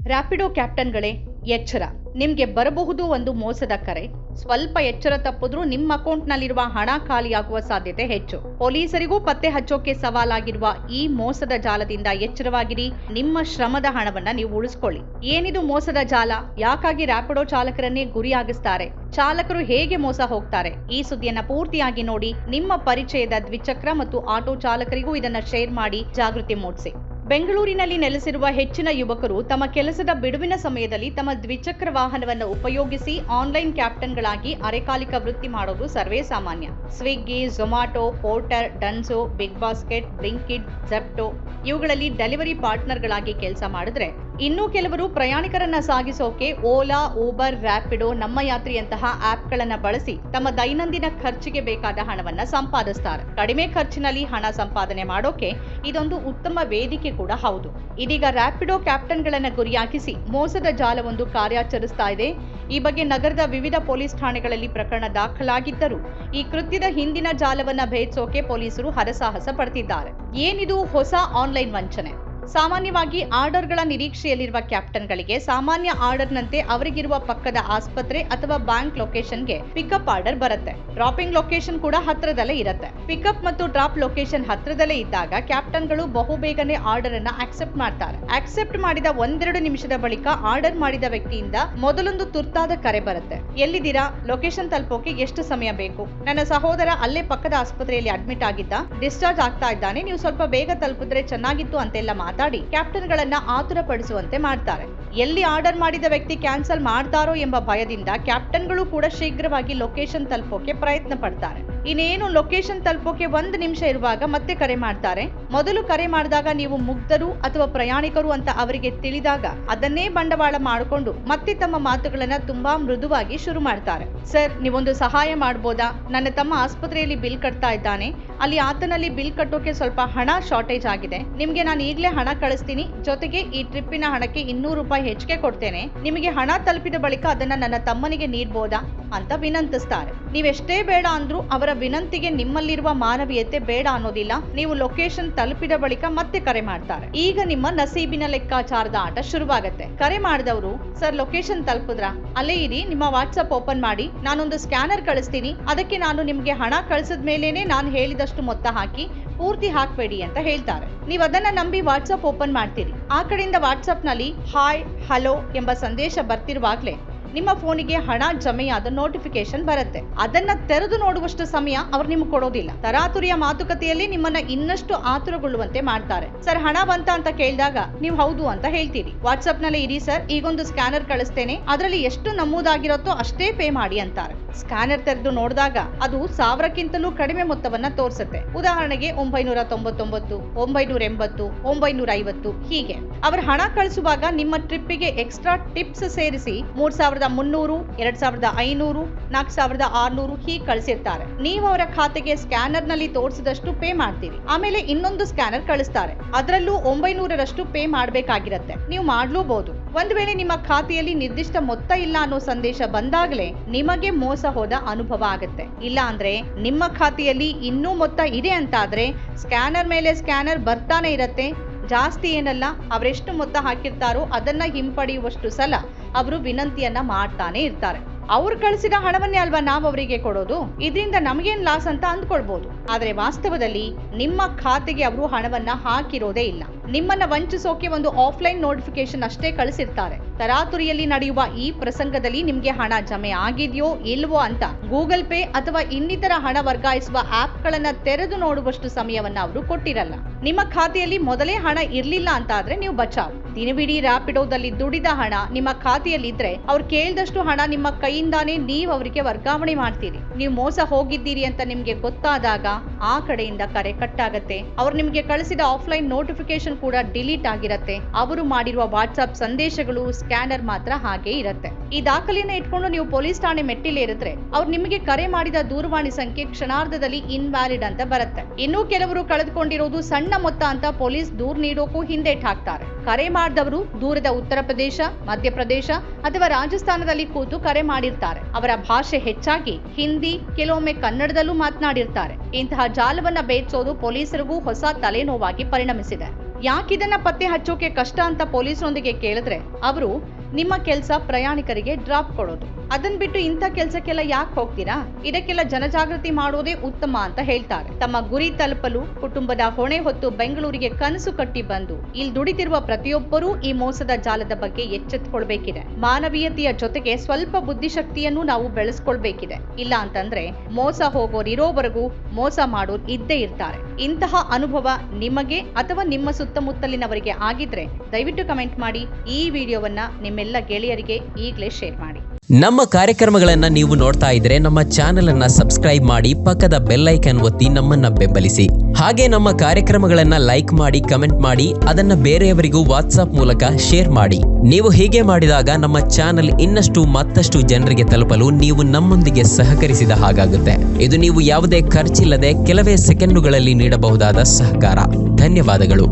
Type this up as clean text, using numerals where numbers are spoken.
ರ್ಯಾಪಿಡೋ ಕ್ಯಾಪ್ಟನ್ಗಳೇ, ಎಚ್ಚರ! ನಿಮ್ಗೆ ಬರಬಹುದು ಒಂದು ಮೋಸದ ಕರೆ. ಸ್ವಲ್ಪ ಎಚ್ಚರ ತಪ್ಪಿದ್ರೂ ನಿಮ್ಮ ಅಕೌಂಟ್ನಲ್ಲಿರುವ ಹಣ ಖಾಲಿಯಾಗುವ ಸಾಧ್ಯತೆ ಹೆಚ್ಚು. ಪೊಲೀಸರಿಗೂ ಪತ್ತೆ ಹಚ್ಚೋಕೆ ಸವಾಲಾಗಿರುವ ಈ ಮೋಸದ ಜಾಲದಿಂದ ಎಚ್ಚರವಾಗಿರಿ. ನಿಮ್ಮ ಶ್ರಮದ ಹಣವನ್ನ ನೀವು ಉಳಿಸ್ಕೊಳ್ಳಿ. ಏನಿದು ಮೋಸದ ಜಾಲ? ಯಾಕಾಗಿ ರ್ಯಾಪಿಡೋ ಚಾಲಕರನ್ನೇ ಗುರಿಯಾಗಿಸ್ತಾರೆ? ಚಾಲಕರು ಹೇಗೆ ಮೋಸ ಹೋಗ್ತಾರೆ? ಈ ಸುದ್ದಿಯನ್ನ ಪೂರ್ತಿಯಾಗಿ ನೋಡಿ. ನಿಮ್ಮ ಪರಿಚಯದ ದ್ವಿಚಕ್ರ ಮತ್ತು ಆಟೋ ಚಾಲಕರಿಗೂ ಇದನ್ನ ಶೇರ್ ಮಾಡಿ ಜಾಗೃತಿ ಮೂಡಿಸಿ. ಬೆಂಗಳೂರಿನಲ್ಲಿ ನೆಲೆಸಿರುವ ಹೆಚ್ಚಿನ ಯುವಕರು ತಮ್ಮ ಕೆಲಸದ ಬಿಡುವಿನ ಸಮಯದಲ್ಲಿ ತಮ್ಮ ದ್ವಿಚಕ್ರ ವಾಹನವನ್ನು ಉಪಯೋಗಿಸಿ ಆನ್ಲೈನ್ ಕ್ಯಾಪ್ಟನ್ಗಳಾಗಿ ಅರೆಕಾಲಿಕ ವೃತ್ತಿ ಮಾಡೋದು ಸರ್ವೇ ಸಾಮಾನ್ಯ. Swiggy, Zomato, Porter, Dunzo, Big Basket, Blinkit, Zepto ಇವುಗಳಲ್ಲಿ ಡೆಲಿವರಿ ಪಾರ್ಟ್ನರ್ಗಳಾಗಿ ಕೆಲಸ ಮಾಡಿದ್ರೆ, ಇನ್ನೂ ಕೆಲವರು ಪ್ರಯಾಣಿಕರನ್ನ ಸಾಗಿಸೋಕೆ ಓಲಾ, ಊಬರ್, ರ್ಯಾಪಿಡೋ, ನಮ್ಮ ಯಾತ್ರಿಯಂತಹ ಆಪ್ಗಳನ್ನ ಬಳಸಿ ತಮ್ಮ ದೈನಂದಿನ ಖರ್ಚಿಗೆ ಬೇಕಾದ ಹಣವನ್ನ ಸಂಪಾದಿಸ್ತಾರೆ. ಕಡಿಮೆ ಖರ್ಚಿನಲ್ಲಿ ಹಣ ಸಂಪಾದನೆ ಮಾಡೋಕೆ ಇದೊಂದು ಉತ್ತಮ ವೇದಿಕೆ ಕೂಡ ಹೌದು. ಇದೀಗ ರ್ಯಾಪಿಡೋ ಕ್ಯಾಪ್ಟನ್ಗಳನ್ನ ಗುರಿಯಾಗಿಸಿ ಮೋಸದ ಜಾಲವೊಂದು ಕಾರ್ಯಾಚರಿಸ್ತಾ ಇದೆ. ಈ ಬಗ್ಗೆ ನಗರದ ವಿವಿಧ ಪೊಲೀಸ್ ಠಾಣೆಗಳಲ್ಲಿ ಪ್ರಕರಣ ದಾಖಲಾಗಿದ್ದರೂ ಈ ಕೃತ್ಯದ ಹಿಂದಿನ ಜಾಲವನ್ನ ಭೇದಿಸೋಕೆ ಪೊಲೀಸರು ಹರಸಾಹಸ ಪಡ್ತಿದ್ದಾರೆ. ಏನಿದು ಹೊಸ ಆನ್ಲೈನ್ ವಂಚನೆ? ಸಾಮಾನ್ಯವಾಗಿ ಆರ್ಡರ್ಗಳ ನಿರೀಕ್ಷೆಯಲ್ಲಿರುವ ಕ್ಯಾಪ್ಟನ್ಗಳಿಗೆ ಸಾಮಾನ್ಯ ಆರ್ಡರ್ನಂತೆ ಅವರಿಗಿರುವ ಪಕ್ಕದ ಆಸ್ಪತ್ರೆ ಅಥವಾ ಬ್ಯಾಂಕ್ ಲೊಕೇಶನ್ಗೆ ಪಿಕಪ್ ಆರ್ಡರ್ ಬರುತ್ತೆ. ಡ್ರಾಪಿಂಗ್ ಲೊಕೇಶನ್ ಕೂಡ ಹತ್ರದಲ್ಲೇ ಇರುತ್ತೆ. ಪಿಕಪ್ ಮತ್ತು ಡ್ರಾಪ್ ಲೊಕೇಶನ್ ಹತ್ರದಲ್ಲೇ ಇದ್ದಾಗ ಕ್ಯಾಪ್ಟನ್ಗಳು ಬಹುಬೇಗನೆ ಆರ್ಡರ್ ಅನ್ನ ಆಕ್ಸೆಪ್ಟ್ ಮಾಡ್ತಾರೆ. ಆಕ್ಸೆಪ್ಟ್ ಮಾಡಿದ ಒಂದೆರಡು ನಿಮಿಷದ ಬಳಿಕ ಆರ್ಡರ್ ಮಾಡಿದ ವ್ಯಕ್ತಿಯಿಂದ ಮೊದಲೊಂದು ತುರ್ತಾದ ಕರೆ ಬರುತ್ತೆ. ಎಲ್ಲಿದ್ದೀರಾ? ಲೊಕೇಶನ್ ತಲುಪೋಕೆ ಎಷ್ಟು ಸಮಯ ಬೇಕು? ನನ್ನ ಸಹೋದರ ಅಲ್ಲೇ ಪಕ್ಕದ ಆಸ್ಪತ್ರೆಯಲ್ಲಿ ಅಡ್ಮಿಟ್ ಆಗಿದ್ದ, ಡಿಸ್ಚಾರ್ಜ್ ಆಗ್ತಾ ಇದ್ದಾನೆ, ನೀವು ಸ್ವಲ್ಪ ಬೇಗ ತಲುಪಿದ್ರೆ ಚೆನ್ನಾಗಿತ್ತು ಅಂತೆಲ್ಲ ಮಾತಾಡಿ ಕ್ಯಾಪ್ಟನ್ಗಳನ್ನ ಆತುರಪಡಿಸುವಂತೆ ಮಾಡ್ತಾರೆ. ಎಲ್ಲಿ ಆರ್ಡರ್ ಮಾಡಿದ ವ್ಯಕ್ತಿ ಕ್ಯಾನ್ಸಲ್ ಮಾಡ್ತಾರೋ ಎಂಬ ಭಯದಿಂದ ಕ್ಯಾಪ್ಟನ್ಗಳು ಕೂಡ ಶೀಘ್ರವಾಗಿ ಲೊಕೇಶನ್ ತಲುಪೋಕೆ ಪ್ರಯತ್ನ ಪಡ್ತಾರೆ. ಇನ್ನೇನು ಲೊಕೇಶನ್ ತಲುಪೋಕೆ 1 ನಿಮಿಷ ಇರುವಾಗ ಮತ್ತೆ ಕರೆ ಮಾಡ್ತಾರೆ. ಮೊದಲು ಕರೆ ಮಾಡಿದಾಗ ನೀವು ಮುಗ್ಧರು ಅಥವಾ ಪ್ರಯಾಣಿಕರು ಅಂತ ಅವರಿಗೆ ತಿಳಿದಾಗ ಅದನ್ನೇ ಬಂಡವಾಳ ಮಾಡಿಕೊಂಡು ಮತ್ತೆ ತಮ್ಮ ಮಾತುಗಳನ್ನ ತುಂಬಾ ಮೃದುವಾಗಿ ಶುರು ಮಾಡ್ತಾರೆ. ಸರ್, ನೀವೊಂದು ಸಹಾಯ ಮಾಡ್ಬೋದಾ? ನನ್ನ ತಮ್ಮ ಆಸ್ಪತ್ರೆಯಲ್ಲಿ ಬಿಲ್ ಕಟ್ತಾ ಇದ್ದಾನೆ, ಅಲ್ಲಿ ಆತನಲ್ಲಿ ಬಿಲ್ ಕಟ್ಟೋಕೆ ಸ್ವಲ್ಪ ಹಣ ಶಾರ್ಟೇಜ್ ಆಗಿದೆ. ನಿಮ್ಗೆ ನಾನು ಈಗಲೇ ಹಣ ಕಳಿಸ್ತೀನಿ, ಜೊತೆಗೆ ಈ ಟ್ರಿಪ್ಪಿನ ಹಣಕ್ಕೆ 200 ರೂಪಾಯಿ ಹೆಚ್ಚಿಗೆ ಕೊಡ್ತೇನೆ. ನಿಮಗೆ ಹಣ ತಲುಪಿದ ಬಳಿಕ ಅದನ್ನ ನನ್ನ ತಮ್ಮನಿಗೆ ನೀಡಬಹುದಾ ಅಂತ ವಿನಂತಿಸ್ತಾರೆ. ನೀವೆಷ್ಟೇ ಬೇಡ ಅಂದ್ರೂ ಅವರ ವಿನಂತಿಗೆ ನಿಮ್ಮಲ್ಲಿರುವ ಮಾನವೀಯತೆ ಬೇಡ ಅನ್ನೋದಿಲ್ಲ. ನೀವು ಲೊಕೇಶನ್ ತಲುಪಿದ ಬಳಿಕ ಮತ್ತೆ ಕರೆ ಮಾಡ್ತಾರೆ. ಈಗ ನಿಮ್ಮ ನಸೀಬಿನ ಲೆಕ್ಕಾಚಾರದ ಆಟ ಶುರುವಾಗತ್ತೆ. ಕರೆ ಮಾಡಿದವರು, ಸರ್ ಲೊಕೇಶನ್ ತಲುಪಿದ್ರಾ? ಅಲ್ಲೇ ಇರಿ, ನಿಮ್ಮ ವಾಟ್ಸ್ಆಪ್ ಓಪನ್ ಮಾಡಿ, ನಾನೊಂದು ಸ್ಕ್ಯಾನರ್ ಕಳಿಸ್ತೀನಿ, ಅದಕ್ಕೆ ನಾನು ನಿಮ್ಗೆ ಹಣ ಕಳಿಸಿದ ಮೇಲೇನೆ ನಾನು ಹೇಳಿದಷ್ಟು ಮೊತ್ತ ಹಾಕಿ, ಪೂರ್ತಿ ಹಾಕ್ಬೇಡಿ ಅಂತ ಹೇಳ್ತಾರೆ. ನೀವು ಅದನ್ನ ನಂಬಿ ವಾಟ್ಸ್ಆಪ್ ಓಪನ್ ಮಾಡ್ತೀರಿ. ಆ ಕಡೆಯಿಂದ ವಾಟ್ಸ್ಆಪ್ ನಲ್ಲಿ ಹಾಯ್, ಹಲೋ ಎಂಬ ಸಂದೇಶ ಬರ್ತಿರುವಾಗ್ಲೇ ನಿಮ್ಮ ಫೋನಿಗೆ ಹಣ ಜಮೆಯಾದ ನೋಟಿಫಿಕೇಶನ್ ಬರುತ್ತೆ. ಅದನ್ನ ತೆರೆದು ನೋಡುವಷ್ಟು ಸಮಯ ಅವ್ರು ನಿಮ್ಗೆ ಕೊಡೋದಿಲ್ಲ. ತರಾತುರಿಯ ಮಾತುಕತೆಯಲ್ಲಿ ನಿಮ್ಮನ್ನ ಇನ್ನಷ್ಟು ಆತುರಗೊಳ್ಳುವಂತೆ ಮಾಡ್ತಾರೆ. ಸರ್ ಹಣ ಬಂತ ಅಂತ ಕೇಳಿದಾಗ ನೀವು ಹೌದು ಅಂತ ಹೇಳ್ತೀರಿ. ವಾಟ್ಸ್ಆಪ್ ನಲ್ಲಿ ಇರಿ ಸರ್, ಈಗೊಂದು ಸ್ಕ್ಯಾನರ್ ಕಳಿಸ್ತೇನೆ, ಅದರಲ್ಲಿ ಎಷ್ಟು ನಮೂದಾಗಿರುತ್ತೋ ಅಷ್ಟೇ ಪೇ ಮಾಡಿ ಅಂತಾರೆ. ಸ್ಕ್ಯಾನರ್ ತೆರೆದು ನೋಡಿದಾಗ ಅದು 1000ಕ್ಕಿಂತಲೂ ಕಡಿಮೆ ಮೊತ್ತವನ್ನ ತೋರಿಸುತ್ತೆ. ಉದಾಹರಣೆಗೆ 999, 980, 950 ಹೀಗೆ. ಅವರು ಹಣ ಕಳಿಸುವಾಗ ನಿಮ್ಮ ಟ್ರಿಪ್ಪಿಗೆ ಎಕ್ಸ್ಟ್ರಾ ಟಿಪ್ಸ್ ಸೇರಿಸಿ 3300, 2500, 4600 ಹೀಗೆ ಕಳಿಸಿರ್ತಾರೆ. ನೀವು ಅವರ ಖಾತೆಗೆ ಸ್ಕ್ಯಾನರ್ ನಲ್ಲಿ ತೋರಿಸಿದಷ್ಟು ಪೇ ಮಾಡ್ತೀರಿ. ಆಮೇಲೆ ಇನ್ನೊಂದು ಸ್ಕ್ಯಾನರ್ ಕಳಿಸ್ತಾರೆ, ಅದರಲ್ಲೂ 900ರಷ್ಟು ಪೇ ಮಾಡಬೇಕಾಗಿರುತ್ತೆ. ನೀವು ಮಾಡ್ಲೂಬಹುದು. ಒಂದ್ ವೇಳೆ ನಿಮ್ಮ ಖಾತೆಯಲ್ಲಿ ನಿರ್ದಿಷ್ಟ ಮೊತ್ತ ಇಲ್ಲ ಅನ್ನೋ ಸಂದೇಶ ಬಂದಾಗಲೇ ನಿಮಗೆ ಮೋಸ ಹೋದ ಅನುಭವ ಆಗುತ್ತೆ. ಇಲ್ಲ ಅಂದ್ರೆ ನಿಮ್ಮ ಖಾತೆಯಲ್ಲಿ ಇನ್ನೂ ಮೊತ್ತ ಇದೆ ಅಂತಾದ್ರೆ ಸ್ಕ್ಯಾನರ್ ಮೇಲೆ ಸ್ಕ್ಯಾನರ್ ಬರ್ತಾನೆ ಇರತ್ತೆ. ಜಾಸ್ತಿ ಏನಲ್ಲ, ಅವರೆಷ್ಟು ಮೊತ್ತ ಹಾಕಿರ್ತಾರೋ ಅದನ್ನ ಹಿಂಪಡೆಯುವಷ್ಟು ಸಲ ಅವರು ವಿನಂತಿಯನ್ನ ಮಾಡ್ತಾನೆ ಇರ್ತಾರೆ. ಅವ್ರು ಕಳಿಸಿದ ಹಣವನ್ನೇ ಅಲ್ವಾ ನಾವು ಅವರಿಗೆ ಕೊಡೋದು, ಇದರಿಂದ ನಮಗೇನ್ ಲಾಸ್ ಅಂತ ಅಂದ್ಕೊಳ್ಬಹುದು. ಆದ್ರೆ ವಾಸ್ತವದಲ್ಲಿ ನಿಮ್ಮ ಖಾತೆಗೆ ಅವರು ಹಣವನ್ನ ಹಾಕಿರೋದೇ ಇಲ್ಲ. ನಿಮ್ಮನ್ನ ವಂಚಿಸೋಕೆ ಒಂದು ಆಫ್ಲೈನ್ ನೋಟಿಫಿಕೇಶನ್ ಅಷ್ಟೇ ಕಳಿಸಿರ್ತಾರೆ. ತರಾತುರಿಯಲ್ಲಿ ನಡೆಯುವ ಈ ಪ್ರಸಂಗದಲ್ಲಿ ನಿಮ್ಗೆ ಹಣ ಜಮೆ ಆಗಿದೆಯೋ ಇಲ್ವೋ ಅಂತ ಗೂಗಲ್ ಪೇ ಅಥವಾ ಇನ್ನಿತರ ಹಣ ವರ್ಗಾಯಿಸುವ ಆಪ್ಗಳನ್ನ ತೆರೆದು ನೋಡುವಷ್ಟು ಸಮಯವನ್ನ ಅವರು ಕೊಟ್ಟಿರಲ್ಲ. ನಿಮ್ಮ ಖಾತೆಯಲ್ಲಿ ಮೊದಲೇ ಹಣ ಇರ್ಲಿಲ್ಲ ಅಂತ ಆದ್ರೆ ನೀವು ಬಚಾವ್. ದಿನವಿಡೀ ರ್ಯಾಪಿಡೋದಲ್ಲಿ ದುಡಿದ ಹಣ ನಿಮ್ಮ ಖಾತೆಯಲ್ಲಿ ಇದ್ರೆ ಅವ್ರು ಕೇಳಿದಷ್ಟು ಹಣ ನಿಮ್ಮ ಕೈಯಿಂದಾನೇ ನೀವು ಅವರಿಗೆ ವರ್ಗಾವಣೆ ಮಾಡ್ತೀರಿ. ನೀವು ಮೋಸ ಹೋಗಿದ್ದೀರಿ ಅಂತ ನಿಮ್ಗೆ ಗೊತ್ತಾದಾಗ ಆ ಕಡೆಯಿಂದ ಕರೆ ಕಟ್ ಆಗತ್ತೆ. ಅವ್ರು ನಿಮ್ಗೆ ಕಳಿಸಿದ ಆಫ್ಲೈನ್ ನೋಟಿಫಿಕೇಶನ್ ಕೂಡ ಡಿಲೀಟ್ ಆಗಿರತ್ತೆ. ಅವರು ಮಾಡಿರುವ ವಾಟ್ಸ್ಆಪ್ ಸಂದೇಶಗಳು, ಸ್ಕ್ಯಾನರ್ ಮಾತ್ರ ಹಾಗೆ ಇರತ್ತೆ. ಈ ದಾಖಲೆಯನ್ನ ಇಟ್ಕೊಂಡು ನೀವು ಪೊಲೀಸ್ ಠಾಣೆ ಮೆಟ್ಟಿಲೇರಿದ್ರೆ ಅವ್ರು ನಿಮಗೆ ಕರೆ ಮಾಡಿದ ದೂರವಾಣಿ ಸಂಖ್ಯೆ ಕ್ಷಣಾರ್ಧದಲ್ಲಿ ಇನ್ವ್ಯಾಲಿಡ್ ಅಂತ ಬರುತ್ತೆ. ಇನ್ನೂ ಕೆಲವರು ಕಳೆದುಕೊಂಡಿರೋದು ಸಣ್ಣ ಮೊತ್ತ ಅಂತ ಪೊಲೀಸ್ ದೂರು ನೀಡೋಕು ಹಿಂದೇಟ್ ಹಾಕ್ತಾರೆ. ಕರೆ ಮಾಡಿದವರು ದೂರದ ಉತ್ತರ ಪ್ರದೇಶ, ಮಧ್ಯಪ್ರದೇಶ ಅಥವಾ ರಾಜಸ್ಥಾನದಲ್ಲಿ ಕೂತು ಕರೆ ಮಾಡಿರ್ತಾರೆ. ಅವರ ಭಾಷೆ ಹೆಚ್ಚಾಗಿ ಹಿಂದಿ, ಕೆಲವೊಮ್ಮೆ ಕನ್ನಡದಲ್ಲೂ ಮಾತನಾಡಿರ್ತಾರೆ. ಇಂತಹ ಜಾಲವನ್ನ ಭೇದಿಸೋದು ಪೊಲೀಸರಿಗೂ ಹೊಸ ತಲೆನೋವಾಗಿ ಪರಿಣಮಿಸಿದೆ. ಯಾಕಿದನ್ನ ಪತ್ತೆ ಹಚ್ಚೋಕೆ ಕಷ್ಟ ಅಂತ ಪೊಲೀಸರೊಂದಿಗೆ ಕೇಳಿದ್ರೆ ಅವರು ನಿಮ್ಮ ಕೆಲಸ ಪ್ರಯಾಣಿಕರಿಗೆ ಡ್ರಾಪ್ ಕೊಡೋದು, ಅದನ್ ಬಿಟ್ಟು ಇಂಥ ಕೆಲಸಕ್ಕೆಲ್ಲ ಯಾಕೆ ಹೋಗ್ತೀರಾ, ಇದಕ್ಕೆಲ್ಲ ಜನಜಾಗೃತಿ ಮಾಡೋದೇ ಉತ್ತಮ ಅಂತ ಹೇಳ್ತಾರೆ. ತಮ್ಮ ಗುರಿ ತಲುಪಲು ಕುಟುಂಬದ ಹೊಣೆ ಹೊತ್ತು ಬೆಂಗಳೂರಿಗೆ ಕನಸು ಕಟ್ಟಿ ಬಂದು ಇಲ್ಲಿ ದುಡಿತಿರುವ ಪ್ರತಿಯೊಬ್ಬರೂ ಈ ಮೋಸದ ಜಾಲದ ಬಗ್ಗೆ ಎಚ್ಚೆತ್ತುಕೊಳ್ಬೇಕಿದೆ. ಮಾನವೀಯತೆಯ ಜೊತೆಗೆ ಸ್ವಲ್ಪ ಬುದ್ಧಿಶಕ್ತಿಯನ್ನು ನಾವು ಬೆಳೆಸ್ಕೊಳ್ಬೇಕಿದೆ. ಇಲ್ಲ ಅಂತಂದ್ರೆ ಮೋಸ ಹೋಗೋರಿರೋವರೆಗೂ ಮೋಸ ಮಾಡೋರು ಇದ್ದೇ ಇರ್ತಾರೆ. ಇಂತಹ ಅನುಭವ ನಿಮಗೆ ಅಥವಾ ನಿಮ್ಮ ಸುತ್ತಮುತ್ತಲಿನವರಿಗೆ ಆಗಿದ್ರೆ ದಯವಿಟ್ಟು ಕಮೆಂಟ್ ಮಾಡಿ. ಈ ವಿಡಿಯೋವನ್ನ ನಿಮ್ಮೆಲ್ಲ ಗೆಳೆಯರಿಗೆ ಈಗಲೇ ಶೇರ್ ಮಾಡಿ. ನಮ್ಮ ಕಾರ್ಯಕ್ರಮಗಳನ್ನು ನೀವು ನೋಡ್ತಾ ಇದ್ರೆ ನಮ್ಮ ಚಾನೆಲ್ ಅನ್ನ ಸಬ್ಸ್ಕ್ರೈಬ್ ಮಾಡಿ, ಪಕ್ಕದ ಬೆಲ್ ಐಕಾನ್ ಒತ್ತಿ ನಮ್ಮನ್ನ ಬೆಂಬಲಿಸಿ. ಹಾಗೆ ನಮ್ಮ ಕಾರ್ಯಕ್ರಮಗಳನ್ನ ಲೈಕ್ ಮಾಡಿ, ಕಮೆಂಟ್ ಮಾಡಿ, ಅದನ್ನ ಬೇರೆಯವರಿಗೂ ವಾಟ್ಸ್ಆಪ್ ಮೂಲಕ ಶೇರ್ ಮಾಡಿ. ನೀವು ಹೀಗೆ ಮಾಡಿದಾಗ ನಮ್ಮ ಚಾನೆಲ್ ಇನ್ನಷ್ಟು ಮತ್ತಷ್ಟು ಜನರಿಗೆ ತಲುಪಲು ನೀವು ನಮ್ಮೊಂದಿಗೆ ಸಹಕರಿಸಿದ ಹಾಗಾಗುತ್ತೆ. ಇದು ನೀವು ಯಾವುದೇ ಖರ್ಚಿಲ್ಲದೆ ಕೆಲವೇ ಸೆಕೆಂಡುಗಳಲ್ಲಿ ನೀಡಬಹುದಾದ ಸಹಕಾರ. ಧನ್ಯವಾದಗಳು.